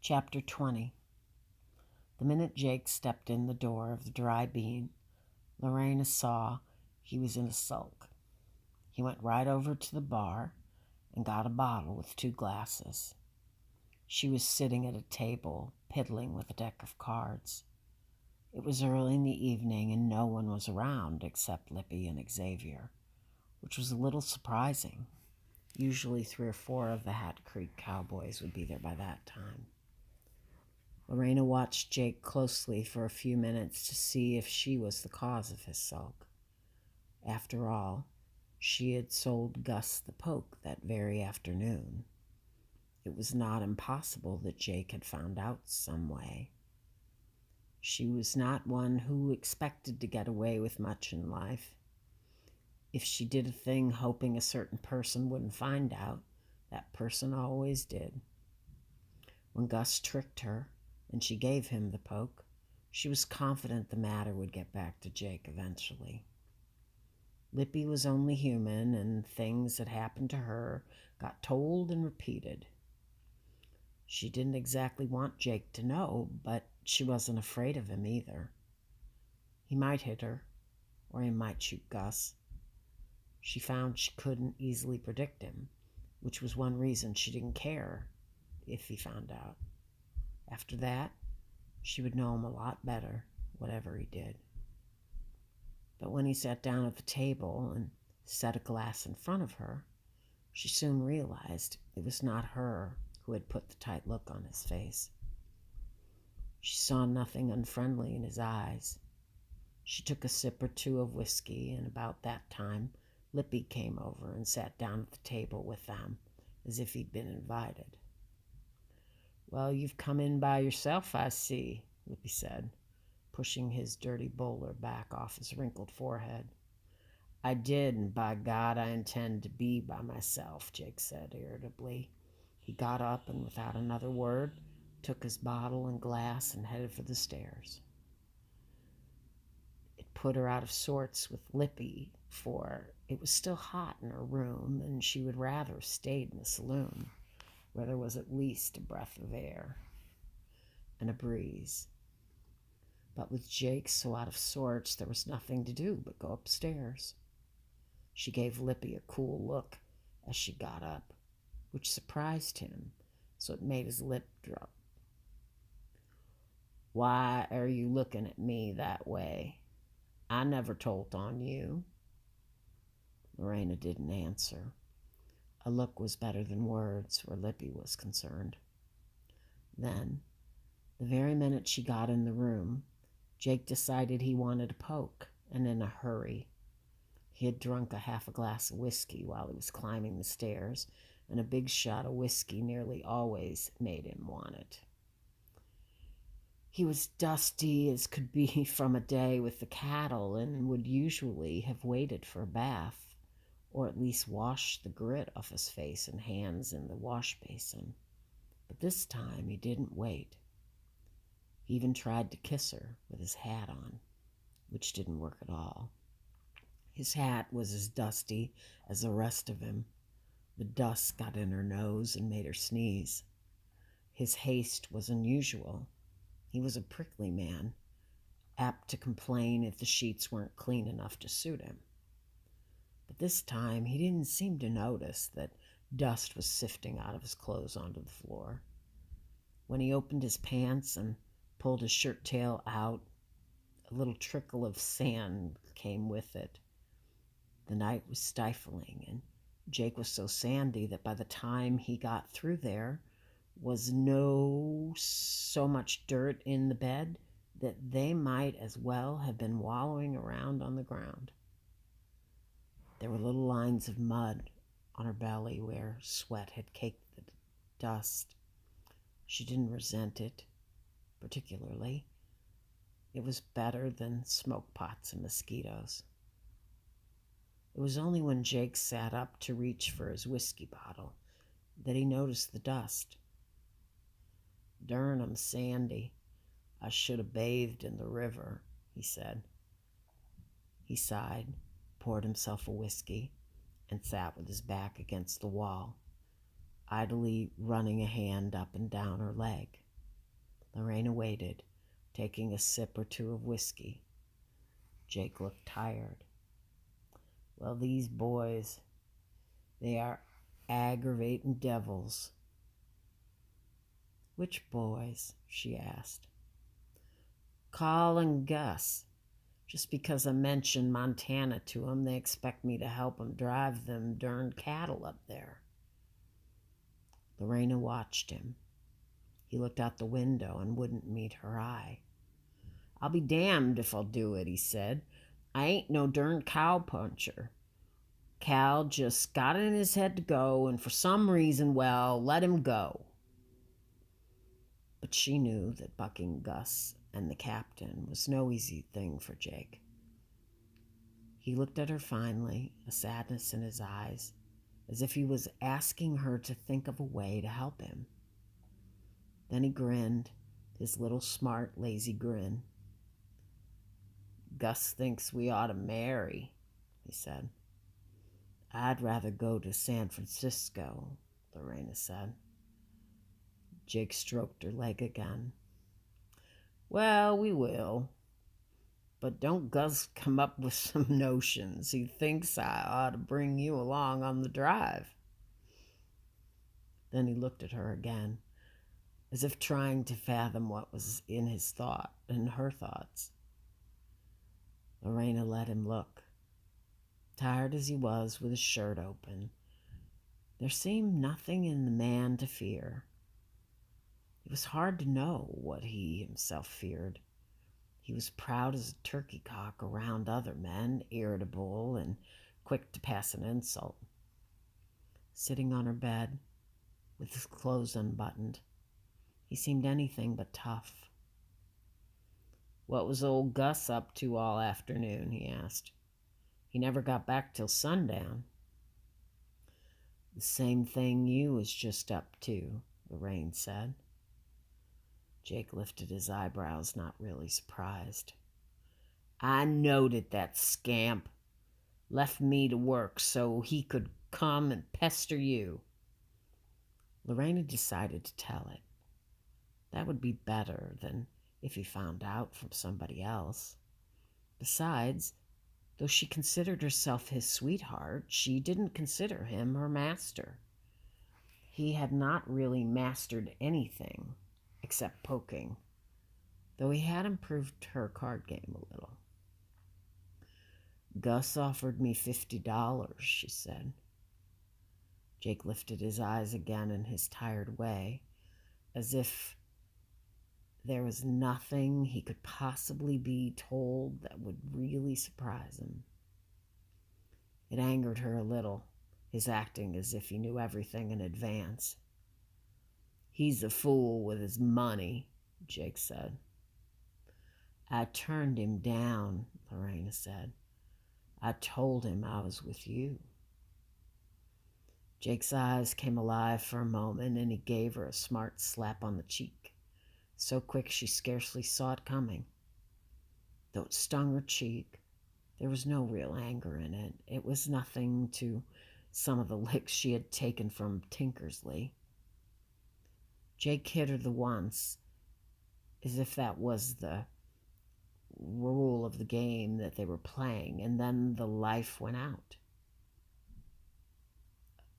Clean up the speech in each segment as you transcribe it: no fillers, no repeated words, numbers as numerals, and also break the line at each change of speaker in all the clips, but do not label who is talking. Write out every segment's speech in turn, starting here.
Chapter 20. The minute Jake stepped in the door of the Dry Bean, Lorena saw he was in a sulk. He went right over to the bar and got a bottle with 2 glasses. She was sitting at a table, piddling with a deck of cards. It was early in the evening and no one was around except Lippy and Xavier, which was a little surprising. Usually 3 or 4 of the Hat Creek Cowboys would be there by that time. Lorena watched Jake closely for a few minutes to see if she was the cause of his sulk. After all, she had sold Gus the poke that very afternoon. It was not impossible that Jake had found out some way. She was not one who expected to get away with much in life. If she did a thing hoping a certain person wouldn't find out, that person always did. When Gus tricked her, and she gave him the poke, she was confident the matter would get back to Jake eventually. Lippy was only human, and things that happened to her got told and repeated. She didn't exactly want Jake to know, but she wasn't afraid of him either. He might hit her, or he might shoot Gus. She found she couldn't easily predict him, which was one reason she didn't care if he found out. After that, she would know him a lot better, whatever he did. But when he sat down at the table and set a glass in front of her, she soon realized it was not her who had put the tight look on his face. She saw nothing unfriendly in his eyes. She took a sip or 2 of whiskey, and about that time, Lippy came over and sat down at the table with them, as if he'd been invited. "Well, you've come in by yourself, I see," Lippy said, pushing his dirty bowler back off his wrinkled forehead. "I did, and by God, I intend to be by myself," Jake said irritably. He got up and, without another word, took his bottle and glass and headed for the stairs. It put her out of sorts with Lippy, for it was still hot in her room, and she would rather have stayed in the saloon, where there was at least a breath of air and a breeze. But with Jake so out of sorts, there was nothing to do but go upstairs. She gave Lippy a cool look as she got up, which surprised him, so it made his lip drop. "Why are you looking at me that way? I never told on you." Lorena didn't answer. A look was better than words where Lippy was concerned. Then, the very minute she got in the room, Jake decided he wanted a poke, and in a hurry. He had drunk a half a glass of whiskey while he was climbing the stairs, and a big shot of whiskey nearly always made him want it. He was dusty as could be from a day with the cattle, and would usually have waited for a bath, or at least washed the grit off his face and hands in the wash basin. But this time he didn't wait. He even tried to kiss her with his hat on, which didn't work at all. His hat was as dusty as the rest of him. The dust got in her nose and made her sneeze. His haste was unusual. He was a prickly man, apt to complain if the sheets weren't clean enough to suit him. But this time he didn't seem to notice that dust was sifting out of his clothes onto the floor. When he opened his pants and pulled his shirt tail out, a little trickle of sand came with it. The night was stifling, and Jake was so sandy that by the time he got through there was so much dirt in the bed that they might as well have been wallowing around on the ground. There were little lines of mud on her belly where sweat had caked the dust. She didn't resent it particularly. It was better than smoke pots and mosquitoes. It was only when Jake sat up to reach for his whiskey bottle that he noticed the dust. "Darn, I'm sandy. I should have bathed in the river," he said. He sighed, poured himself a whiskey, and sat with his back against the wall, idly running a hand up and down her leg. Lorena waited, taking a sip or two of whiskey. Jake looked tired. Well, these boys, they are aggravating devils. Which boys? She asked. Carl and Gus. Just because I mentioned Montana to them, they expect me to help them drive them darn cattle up there. Lorena watched him. He looked out the window and wouldn't meet her eye. I'll be damned if I'll do it, he said. I ain't no darn cowpuncher. Cal just got it in his head to go, and for some reason, well, let him go. But she knew that bucking Gus and the captain was no easy thing for Jake. He looked at her finally, a sadness in his eyes, as if he was asking her to think of a way to help him. Then he grinned, his little smart, lazy grin. Gus thinks we ought to marry, he said. I'd rather go to San Francisco, Lorena said. Jake stroked her leg again. Well, we will. But don't Gus come up with some notions. He thinks I ought to bring you along on the drive. Then he looked at her again, as if trying to fathom what was in his thought and her thoughts. Lorena let him look. Tired as he was with his shirt open, there seemed nothing in the man to fear. It was hard to know what he himself feared. He was proud as a turkey cock around other men, irritable and quick to pass an insult. Sitting on her bed, with his clothes unbuttoned, he seemed anything but tough. What was old Gus up to all afternoon? He asked. He never got back till sundown. The same thing you was just up to, Lorraine said. Jake lifted his eyebrows, not really surprised. I knowed it, that scamp. Left me to work so he could come and pester you. Lorena decided to tell it. That would be better than if he found out from somebody else. Besides, though she considered herself his sweetheart, she didn't consider him her master. He had not really mastered anything except poking, though he had improved her card game a little. Gus offered me $50, she said. Jake lifted his eyes again in his tired way, as if there was nothing he could possibly be told that would really surprise him. It angered her a little, his acting as if he knew everything in advance. He's a fool with his money, Jake said. I turned him down, Lorena said. I told him I was with you. Jake's eyes came alive for a moment, and he gave her a smart slap on the cheek, so quick she scarcely saw it coming. Though it stung her cheek, there was no real anger in it. It was nothing to some of the licks she had taken from Tinkersley. Jake hit her the once, as if that was the rule of the game that they were playing, and then the life went out.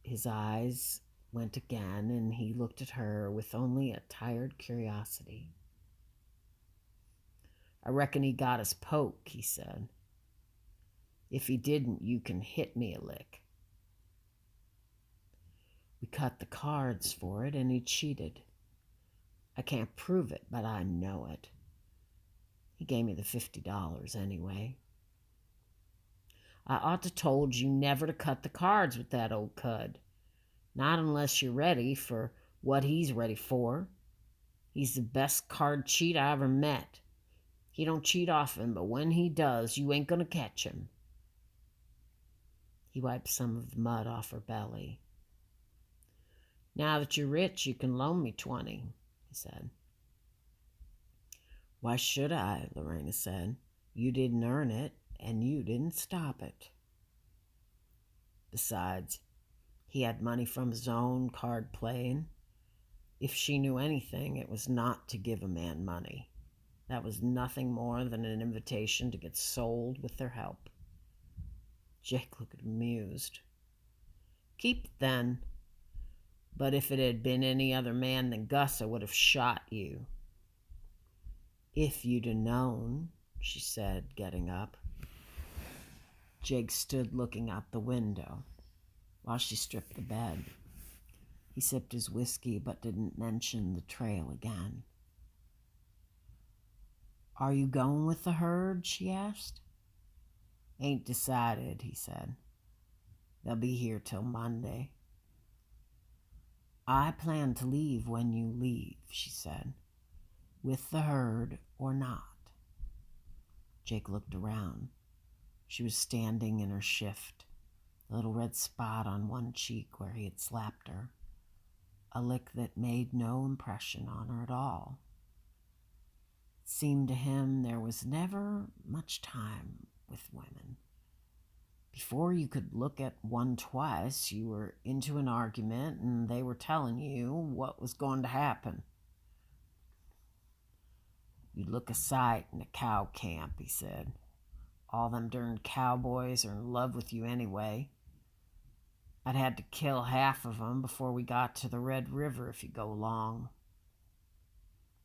His eyes went again, and he looked at her with only a tired curiosity. I reckon he got his poke, he said. If he didn't, you can hit me a lick. We cut the cards for it, and he cheated. I can't prove it, but I know it. He gave me the $50 anyway. I ought to told you never to cut the cards with that old cud. Not unless you're ready for what he's ready for. He's the best card cheat I ever met. He don't cheat often, but when he does, you ain't gonna catch him. He wiped some of the mud off her belly. Now that you're rich, you can loan me 20, he said. Why should I? Lorena said. You didn't earn it, and you didn't stop it. Besides, he had money from his own card playing. If she knew anything, it was not to give a man money. That was nothing more than an invitation to get sold with their help. Jake looked amused. Keep it then. But if it had been any other man than Gus, I would have shot you. If you'd have known, she said, getting up. Jake stood looking out the window while she stripped the bed. He sipped his whiskey but didn't mention the trail again. Are you going with the herd? She asked. Ain't decided, he said. They'll be here till Monday. I plan to leave when you leave, she said. With the herd or not. Jake looked around. She was standing in her shift, a little red spot on one cheek where he had slapped her, a lick that made no impression on her at all. It seemed to him there was never much time with women. Before you could look at one twice, you were into an argument and they were telling you what was going to happen. You'd look a sight in a cow camp, he said. All them darn cowboys are in love with you anyway. I'd had to kill half of them before we got to the Red River if you go long.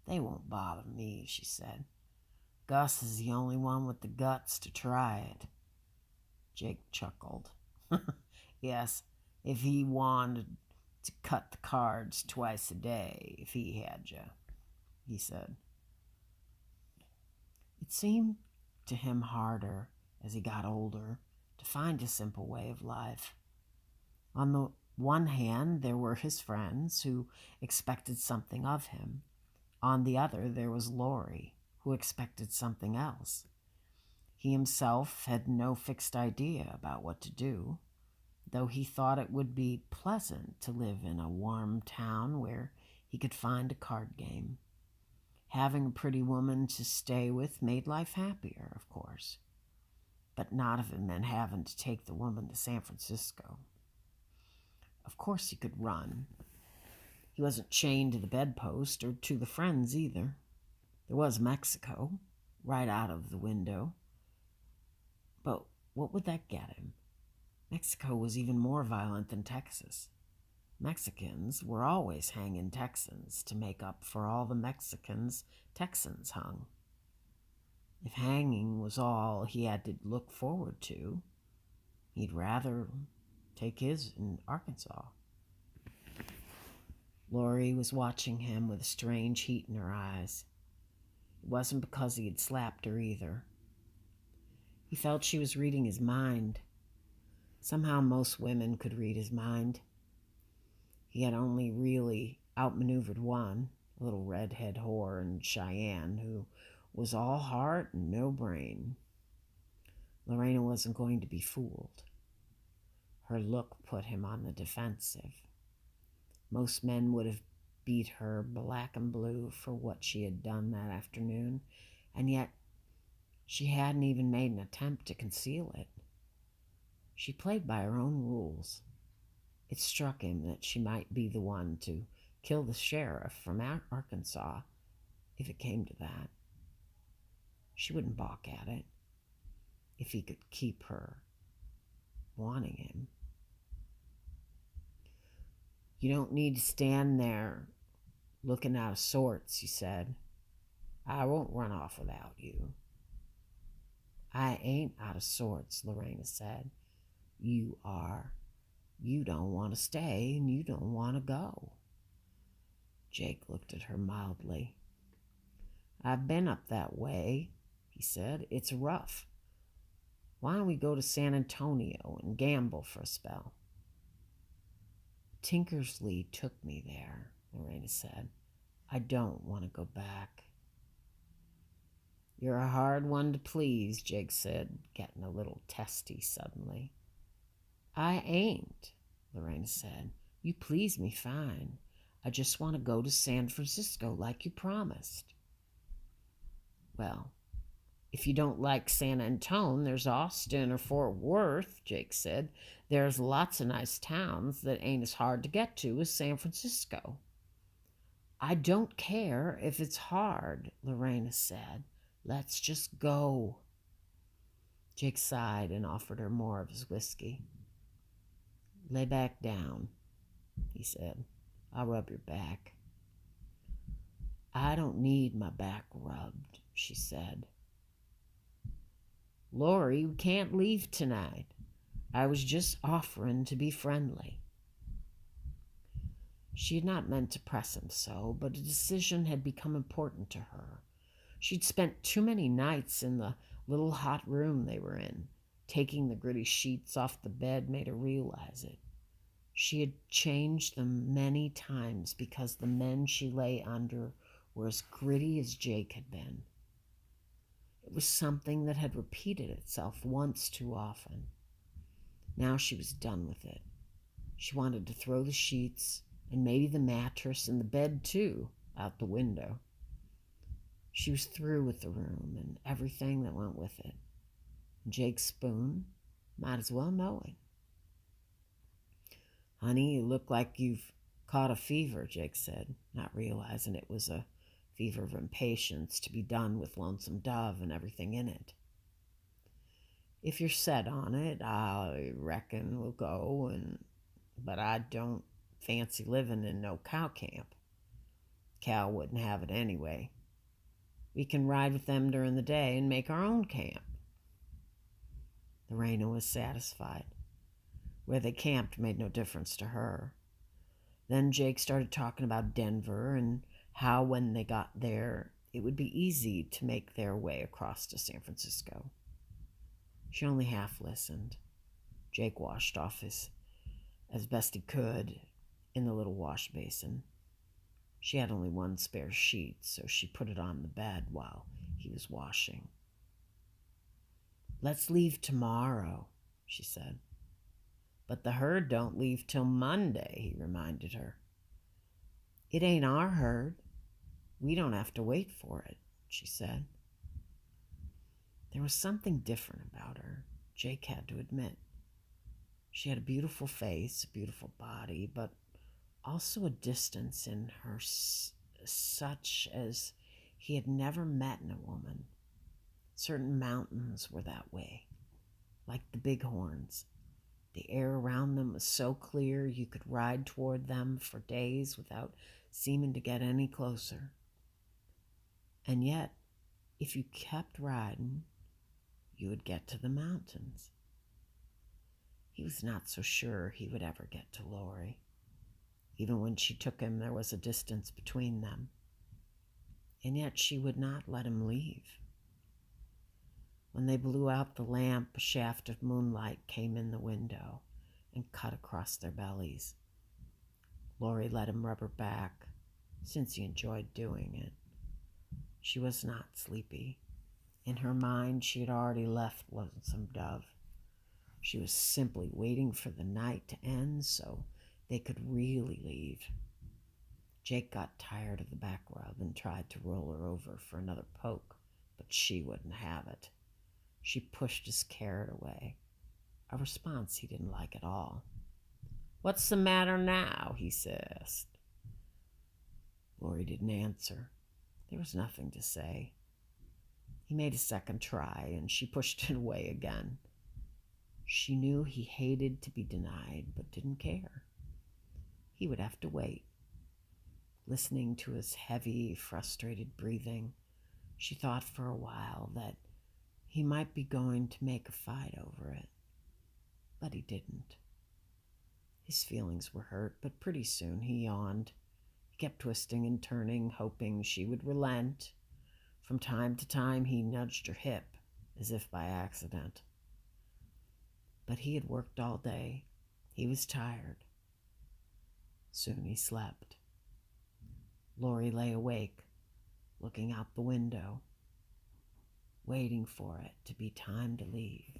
They won't bother me, she said. Gus is the only one with the guts to try it. Jake chuckled. Yes, if he wanted to cut the cards twice a day, if he had you, he said. It seemed to him harder, as he got older, to find a simple way of life. On the one hand, there were his friends who expected something of him. On the other, there was Laurie, who expected something else. He himself had no fixed idea about what to do, though he thought it would be pleasant to live in a warm town where he could find a card game. Having a pretty woman to stay with made life happier, of course, but not if it meant having to take the woman to San Francisco. Of course he could run. He wasn't chained to the bedpost or to the friends either. There was Mexico, right out of the window. But what would that get him? Mexico was even more violent than Texas. Mexicans were always hanging Texans to make up for all the Mexicans Texans hung. If hanging was all he had to look forward to, he'd rather take his in Arkansas. Laurie was watching him with a strange heat in her eyes. It wasn't because he had slapped her either. He felt she was reading his mind. Somehow most women could read his mind. He had only really outmaneuvered one, a little redhead whore in Cheyenne, who was all heart and no brain. Lorena wasn't going to be fooled. Her look put him on the defensive. Most men would have beat her black and blue for what she had done that afternoon, and yet she hadn't even made an attempt to conceal it. She played by her own rules. It struck him that she might be the one to kill the sheriff from Arkansas if it came to that. She wouldn't balk at it if he could keep her wanting him. You don't need to stand there looking out of sorts, he said. I won't run off without you. I ain't out of sorts, Lorena said. You are. You don't want to stay and you don't want to go. Jake looked at her mildly. I've been up that way, he said. It's rough. Why don't we go to San Antonio and gamble for a spell? Tinkersley took me there, Lorena said. I don't want to go back. You're a hard one to please, Jake said, getting a little testy suddenly. I ain't, Lorena said. You please me fine. I just want to go to San Francisco like you promised. Well, if you don't like San Antone, there's Austin or Fort Worth, Jake said. There's lots of nice towns that ain't as hard to get to as San Francisco. I don't care if it's hard, Lorena said. Let's just go. Jake sighed and offered her more of his whiskey. Lay back down, he said. I'll rub your back. I don't need my back rubbed, she said. Lori, we can't leave tonight. I was just offering to be friendly. She had not meant to press him so, but a decision had become important to her. She'd spent too many nights in the little hot room they were in. Taking the gritty sheets off the bed made her realize it. She had changed them many times because the men she lay under were as gritty as Jake had been. It was something that had repeated itself once too often. Now she was done with it. She wanted to throw the sheets, and maybe the mattress and the bed too, out the window. She was through with the room and everything that went with it. Jake's spoon might as well know it. Honey, you look like you've caught a fever, Jake said, not realizing it was a fever of impatience to be done with Lonesome Dove and everything in it. If you're set on it, I reckon we'll go, but I don't fancy living in no cow camp. Cal wouldn't have it anyway. We can ride with them during the day and make our own camp. Lorena was satisfied. Where they camped made no difference to her. Then Jake started talking about Denver and how when they got there, it would be easy to make their way across to San Francisco. She only half listened. Jake washed off as best he could in the little wash basin. She had only one spare sheet, so she put it on the bed while he was washing. Let's leave tomorrow, she said. But the herd don't leave till Monday, he reminded her. It ain't our herd. We don't have to wait for it, she said. There was something different about her, Jake had to admit. She had a beautiful face, a beautiful body, but also a distance in her such as he had never met in a woman. Certain mountains were that way, like the Bighorns. The air around them was so clear you could ride toward them for days without seeming to get any closer. And yet, if you kept riding, you would get to the mountains. He was not so sure he would ever get to Lori. Even when she took him, there was a distance between them. And yet she would not let him leave. When they blew out the lamp, a shaft of moonlight came in the window and cut across their bellies. Lori let him rub her back, since he enjoyed doing it. She was not sleepy. In her mind, she had already left Lonesome Dove. She was simply waiting for the night to end so they could really leave. Jake got tired of the back rub and tried to roll her over for another poke, but she wouldn't have it. She pushed his carrot away, a response he didn't like at all. What's the matter now? He asked. Lori didn't answer. There was nothing to say. He made a second try, and she pushed it away again. She knew he hated to be denied, but didn't care. He would have to wait. Listening to his heavy, frustrated breathing, she thought for a while that he might be going to make a fight over it. But he didn't. His feelings were hurt, but pretty soon he yawned. He kept twisting and turning, hoping she would relent. From time to time, he nudged her hip, as if by accident. But he had worked all day. He was tired. Soon he slept. Lori lay awake, looking out the window, waiting for it to be time to leave.